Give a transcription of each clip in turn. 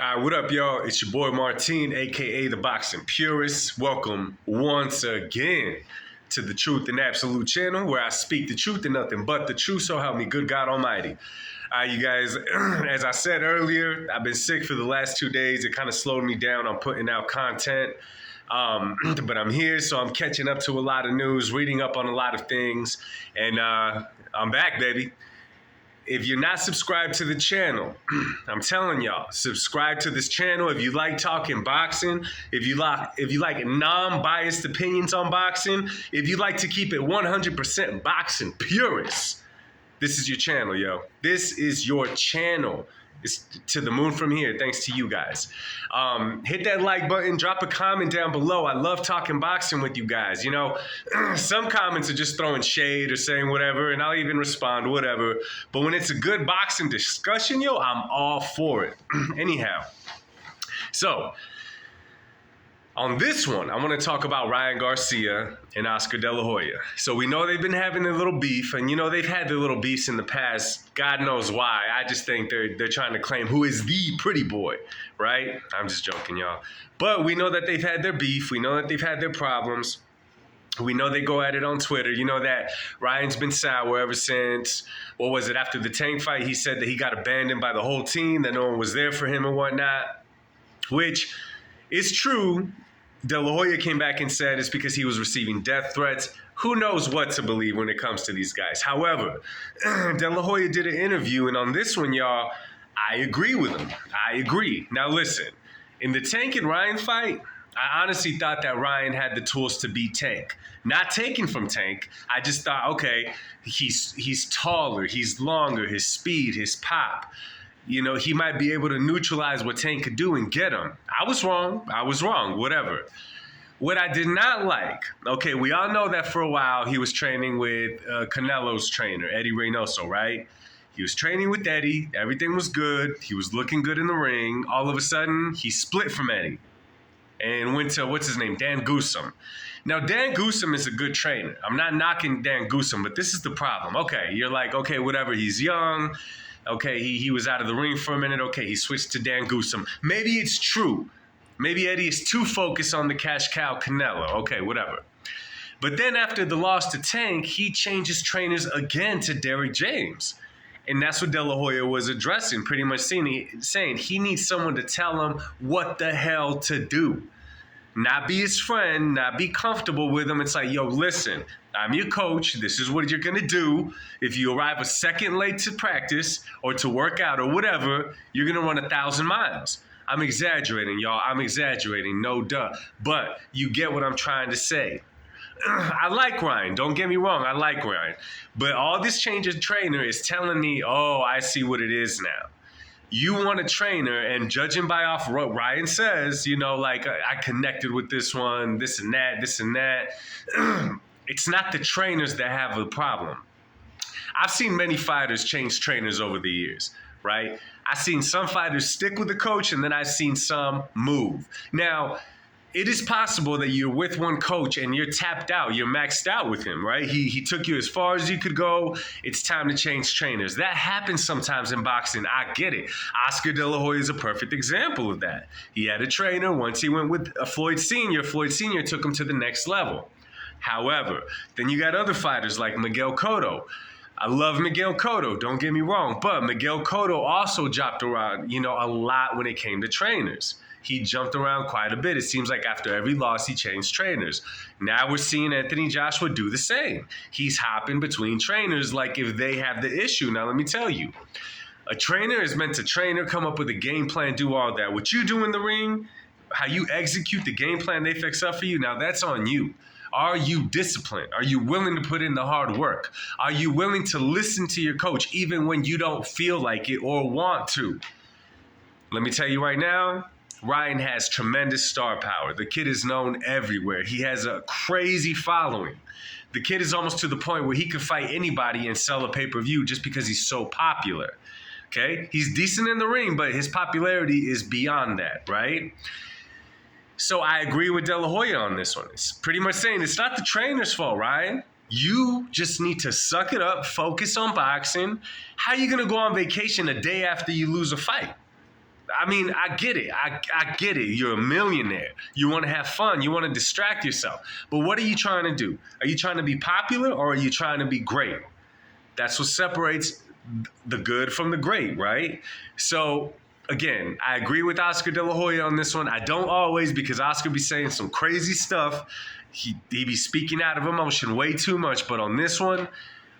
What up, y'all? It's your boy Martine, aka the Boxing Purist. Welcome once again to the Truth and Absolute channel, where I speak the truth and nothing but the truth. So help me, good God Almighty. You guys, as I said earlier, I've been sick for the last 2 days. It kind of slowed me down on putting out content. But I'm here, so I'm catching up to a lot of news, reading up on a lot of things, and I'm back, baby. If you're not subscribed to the channel, I'm telling y'all, subscribe to this channel. If you like talking boxing, if you like non-biased opinions on boxing, if you like to keep it 100% boxing purists, this is your channel, yo. This is your channel. It's to the moon from here, thanks to you guys. Hit that like button, drop a comment down below. I love talking boxing with you guys. You know, some comments are just throwing shade or saying whatever, and I'll even respond, whatever. But when it's a good boxing discussion, yo, I'm all for it. Anyhow, so on this one, I want to talk about Ryan Garcia and Oscar De La Hoya. So we know they've been having a little beef, and you know they've had their little beefs in the past. God knows why. I just think they're trying to claim who is the pretty boy, right? I'm just joking, y'all. But we know that they've had their beef. We know that they've had their problems. We know they go at it on Twitter. You know that Ryan's been sour ever since, what was it, after the Tank fight, he said that he got abandoned by the whole team, that no one was there for him and whatnot, which is true. De La Hoya came back and said it's because he was receiving death threats. Who knows what to believe when it comes to these guys? However, De La Hoya did an interview, and on this one, y'all, I agree with him. I agree. Now listen, in the Tank and Ryan fight, I honestly thought that Ryan had the tools to beat Tank. Not taken from Tank. I just thought, okay, he's taller, he's longer, his speed, his pop. You know, he might be able to neutralize what Tank could do and get him. I was wrong, whatever. What I did not like, okay, we all know that for a while he was training with Canelo's trainer, Eddie Reynoso, right? He was training with Eddie, everything was good, he was looking good in the ring. All of a sudden, he split from Eddie and went to, what's his name, Dan Goossum. Now, Dan Goossum is a good trainer. I'm not knocking Dan Goossum, but this is the problem. Okay, you're like, okay, whatever, he's young. Okay, he was out of the ring for a minute. Okay, he switched to Dan Goossum. Maybe it's true. Maybe Eddie is too focused on the cash cow Canelo. Okay, whatever. But then after the loss to Tank, he changes trainers again to Derrick James. And that's what De La Hoya was addressing, pretty much saying he needs someone to tell him what the hell to do. Not be his friend, not be comfortable with him. It's like, yo, listen, I'm your coach. This is what you're going to do. If you arrive a second late to practice or to work out or whatever, you're going to run 1,000 miles. I'm exaggerating, y'all. I'm exaggerating, no duh. But you get what I'm trying to say. I like Ryan. Don't get me wrong. I like Ryan. But all this change of trainer is telling me, oh, I see what it is now. You want a trainer, and judging by off what Ryan says, you know, like I connected with this one, this and that, this and that. It's not the trainers that have a problem. I've seen many fighters change trainers over the years, right? I've seen some fighters stick with the coach, and then I've seen some move. Now, it is possible that you're with one coach and you're tapped out, you're maxed out with him, right? He took you as far as you could go. It's time to change trainers. That happens sometimes in boxing. I get it. Oscar De La Hoya is a perfect example of that. He had a trainer. Once he went with Floyd Sr., Floyd Sr. took him to the next level. However, then you got other fighters like Miguel Cotto. I love Miguel Cotto, don't get me wrong, but Miguel Cotto also dropped around, you know, a lot when it came to trainers. He jumped around quite a bit. It seems like after every loss, he changed trainers. Now we're seeing Anthony Joshua do the same. He's hopping between trainers like if they have the issue. Now, let me tell you, a trainer is meant to train or come up with a game plan, do all that. What you do in the ring, how you execute the game plan they fix up for you, now that's on you. Are you disciplined? Are you willing to put in the hard work? Are you willing to listen to your coach even when you don't feel like it or want to? Let me tell you right now, Ryan has tremendous star power. The kid is known everywhere. He has a crazy following. The kid is almost to the point where he could fight anybody and sell a pay-per-view just because he's so popular. Okay? He's decent in the ring, but his popularity is beyond that, right? So I agree with De La Hoya on this one. It's pretty much saying it's not the trainer's fault, Ryan. You just need to suck it up, focus on boxing. How are you going to go on vacation a day after you lose a fight? I mean, I get it. I get it. You're a millionaire. You want to have fun. You want to distract yourself. But what are you trying to do? Are you trying to be popular or are you trying to be great? That's what separates the good from the great, right? So, again, I agree with Oscar De La Hoya on this one. I don't always, because Oscar be saying some crazy stuff. He be speaking out of emotion way too much. But on this one,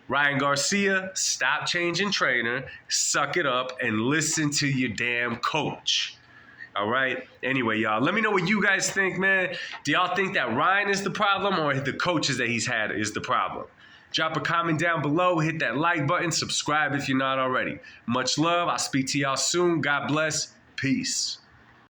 Ryan Garcia, stop changing trainer, suck it up, and listen to your damn coach. All right? Anyway, y'all, let me know what you guys think, man. Do y'all think that Ryan is the problem or the coaches that he's had is the problem? Drop a comment down below, hit that like button, subscribe if you're not already. Much love. I'll speak to y'all soon. God bless. Peace.